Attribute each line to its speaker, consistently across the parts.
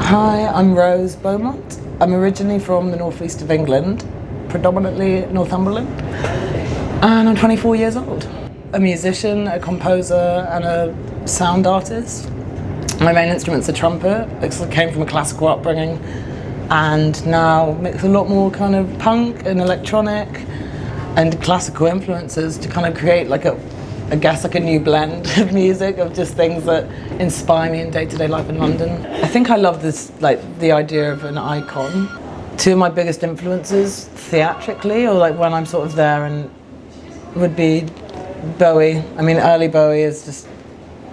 Speaker 1: Hi, I'm Rose Beaumont. I'm originally from the northeast of England, predominantly Northumberland, and I'm 24 years old. A musician, a composer, and a sound artist. My main instrument's a trumpet. I came from a classical upbringing, and now mix a lot more kind of punk and electronic and classical influences to kind of create like a new blend of music, of just things that inspire me in day-to-day life in London. I think I love this, like the idea of an icon. Two of my biggest influences theatrically, or like when I'm sort of there, and would be Bowie. I mean, early Bowie is just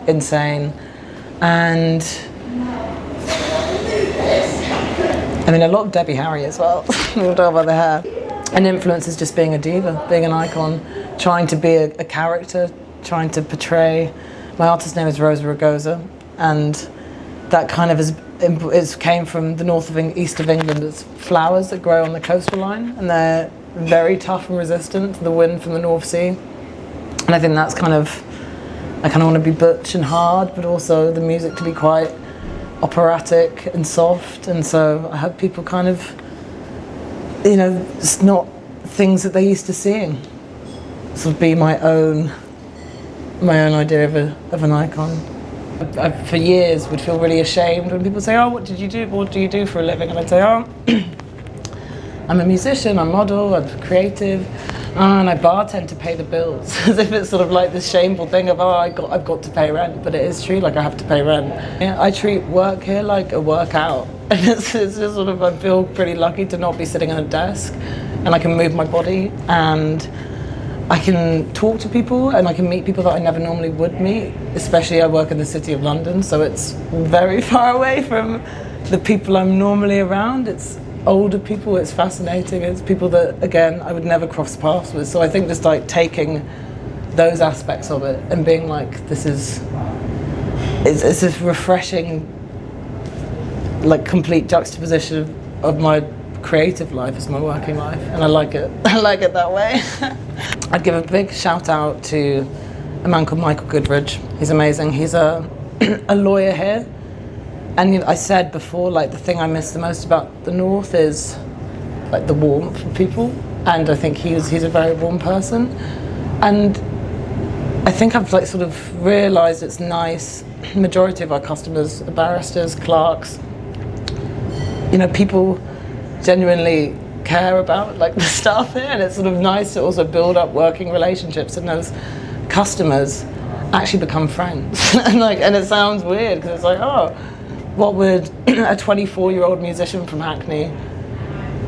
Speaker 1: insane. And I mean, a lot of Debbie Harry as well. We'll talk about the hair. An influence is just being a diva, being an icon, trying to be a character, trying to portray. My artist name is Rosa Rugosa, and that kind of came from the east of England. It's flowers that grow on the coastal line, and they're very tough and resistant to the wind from the North Sea. And I think that's I kind of want to be butch and hard, but also the music to be quite operatic and soft. And so I hope people kind of, it's not things that they're used to seeing. Sort of be my own idea of an icon. I for years would feel really ashamed when people say, "Oh, what did you do? What do you do for a living?" And I'd say, "Oh, I'm a musician, I'm a model, I'm creative, and I bartend to pay the bills." As if it's sort of like this shameful thing of, I've got to pay rent. But it is true, like I have to pay rent. Yeah, I treat work here like a workout. And it's just sort of, I feel pretty lucky to not be sitting at a desk, and I can move my body, and I can talk to people, and I can meet people that I never normally would meet. Especially I work in the City of London, so it's very far away from the people I'm normally around. It's older people, it's fascinating, it's people that, again, I would never cross paths with. So I think just like taking those aspects of it and being like, it's this refreshing, like complete juxtaposition of my creative life as my working life, and I like it. I like it that way. I'd give a big shout out to a man called Michael Goodridge. He's amazing. He's a lawyer here. And I said before, like the thing I miss the most about the North is like the warmth of people. And I think he's a very warm person. And I think I've like sort of realised it's nice. Majority of our customers are barristers, clerks. People genuinely care about like the staff here, and it's sort of nice to also build up working relationships, and those customers actually become friends. and it sounds weird because it's like, oh, what would a 24-year-old musician from Hackney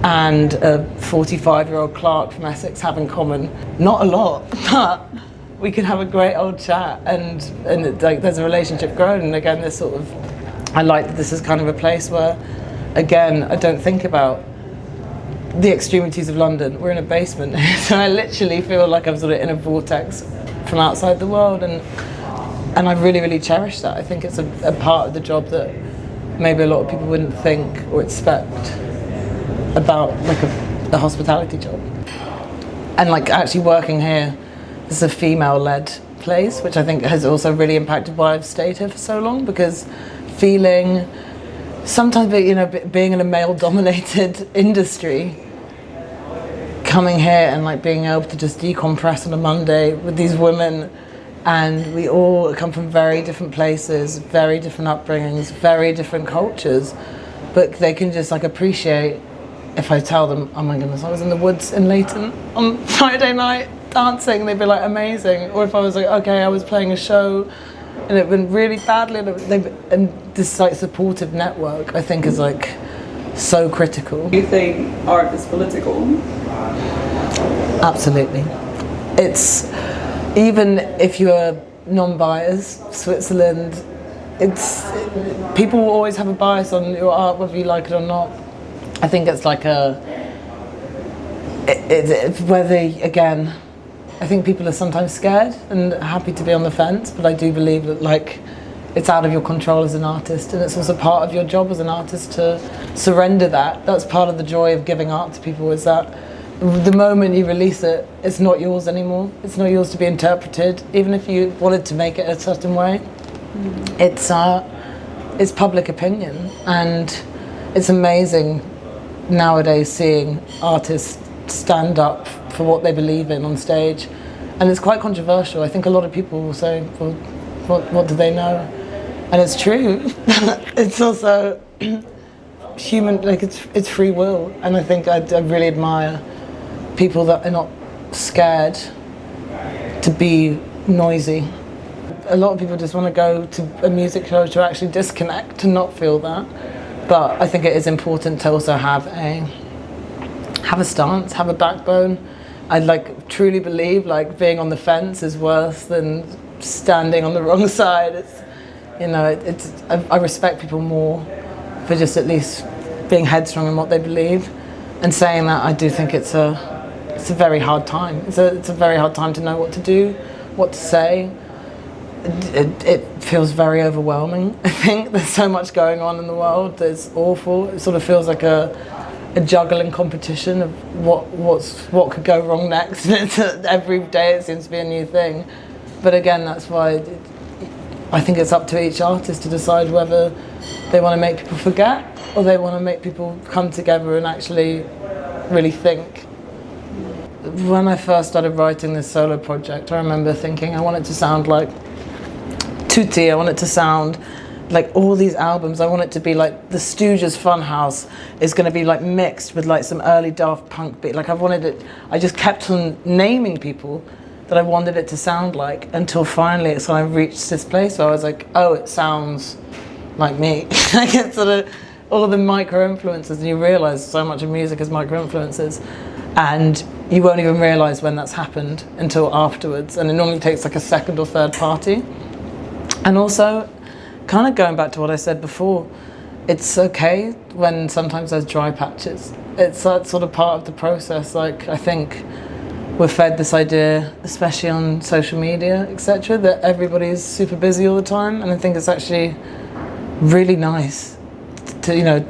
Speaker 1: and a 45-year-old clerk from Essex have in common? Not a lot, but we can have a great old chat, and like there's a relationship grown. And again, this sort of, I like that this is kind of a place where, again, I don't think about the extremities of London. We're in a basement, so I literally feel like I'm sort of in a vortex from outside the world, and I really, really cherish that. I think it's a part of the job that maybe a lot of people wouldn't think or expect about like a hospitality job. And like actually working here, this is a female-led place, which I think has also really impacted why I've stayed here for so long, because feeling sometimes, being in a male-dominated industry, coming here and like being able to just decompress on a Monday with these women, and we all come from very different places, very different upbringings, very different cultures, but they can just like appreciate if I tell them, oh my goodness, I was in the woods in Leighton on Friday night dancing, they'd be like, amazing. Or if I was like, okay, I was playing a show and it went really badly, and this like supportive network I think is like so critical.
Speaker 2: Do you think art is political?
Speaker 1: Absolutely. It's, even if you're non-biased, Switzerland, people will always have a bias on your art whether you like it or not. I think it's like again, I think people are sometimes scared and happy to be on the fence, but I do believe that like it's out of your control as an artist, and it's also part of your job as an artist to surrender that. That's part of the joy of giving art to people, is that the moment you release it, it's not yours anymore. It's not yours to be interpreted, even if you wanted to make it a certain way. It's it's public opinion, and it's amazing nowadays seeing artists stand up for what they believe in on stage, and it's quite controversial. I think a lot of people will say, well, what do they know? And it's true. It's also human, like it's free will, and I think I really admire people that are not scared to be noisy. A lot of people just want to go to a music show to actually disconnect, to not feel that. But I think it is important to also have a stance, have a backbone. I truly believe being on the fence is worse than standing on the wrong side. I respect people more for just at least being headstrong in what they believe. And saying that, I do think it's a very hard time. It's a very hard time to know what to do, what to say. It feels very overwhelming. I think there's so much going on in the world that's awful. It sort of feels like a juggling competition of what could go wrong next. Every day it seems to be a new thing. But again, that's why I think it's up to each artist to decide whether they want to make people forget or they want to make people come together and actually really think. When I first started writing this solo project, I remember thinking I want it to sound like Tutti, I want it to sound like all these albums. I want it to be like the Stooges Funhouse is going to be mixed with some early Daft Punk beat. I just kept on naming people that I wanted it to sound like, until finally it's kind of reached this place where I was like, oh, it sounds like me. It's sort of all of the micro influences, and you realise so much of music is micro influences, and you won't even realise when that's happened until afterwards, and it normally takes a second or third party. And also, kind of going back to what I said before, it's okay when sometimes there's dry patches. It's sort of part of the process. I think we're fed this idea, especially on social media, etc., that everybody's super busy all the time, and I think it's actually really nice to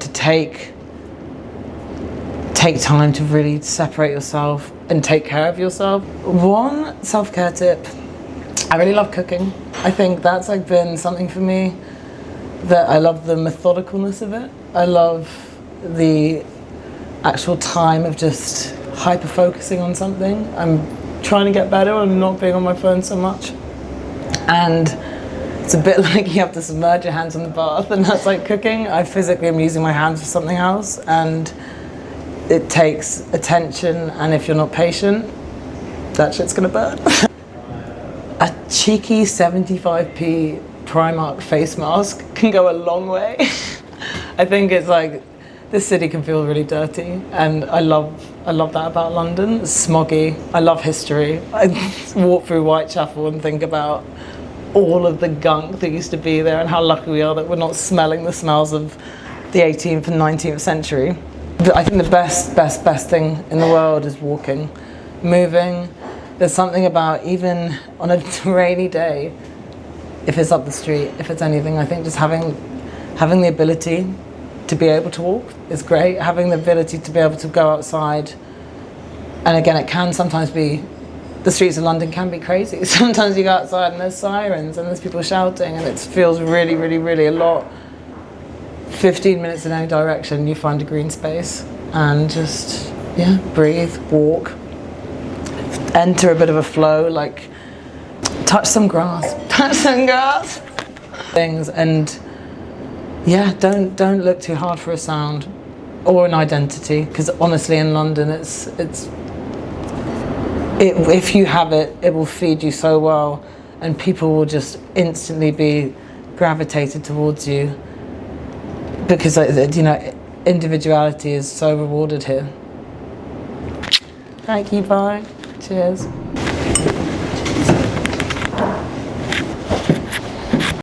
Speaker 1: take time to really separate yourself and take care of yourself. One self-care tip: I really love cooking. I think that's been something for me, that I love the methodicalness of it. I love the actual time of just hyper-focusing on something. I'm trying to get better on not being on my phone so much. And it's a bit like you have to submerge your hands in the bath, and that's like cooking. I physically am using my hands for something else, and it takes attention, and if you're not patient, that shit's gonna burn. A cheeky 75p Primark face mask can go a long way. I think it's this city can feel really dirty, and I love that about London. It's smoggy. I love history. I walk through Whitechapel and think about all of the gunk that used to be there, and how lucky we are that we're not smelling the smells of the 18th and 19th century. But I think the best thing in the world is walking, moving. There's something about, even on a rainy day, if it's up the street, if it's anything, I think just having the ability to be able to walk is great. Having the ability to be able to go outside, and again, it can sometimes be, the streets of London can be crazy. Sometimes you go outside and there's sirens and there's people shouting, and it feels really, really, really a lot. 15 minutes in any direction, you find a green space and just, breathe, walk, enter a bit of a flow, touch some grass, things, and don't look too hard for a sound or an identity, because honestly in London if you have it, it will feed you so well, and people will just instantly be gravitated towards you, because individuality is so rewarded here. Thank you, bye. Cheers.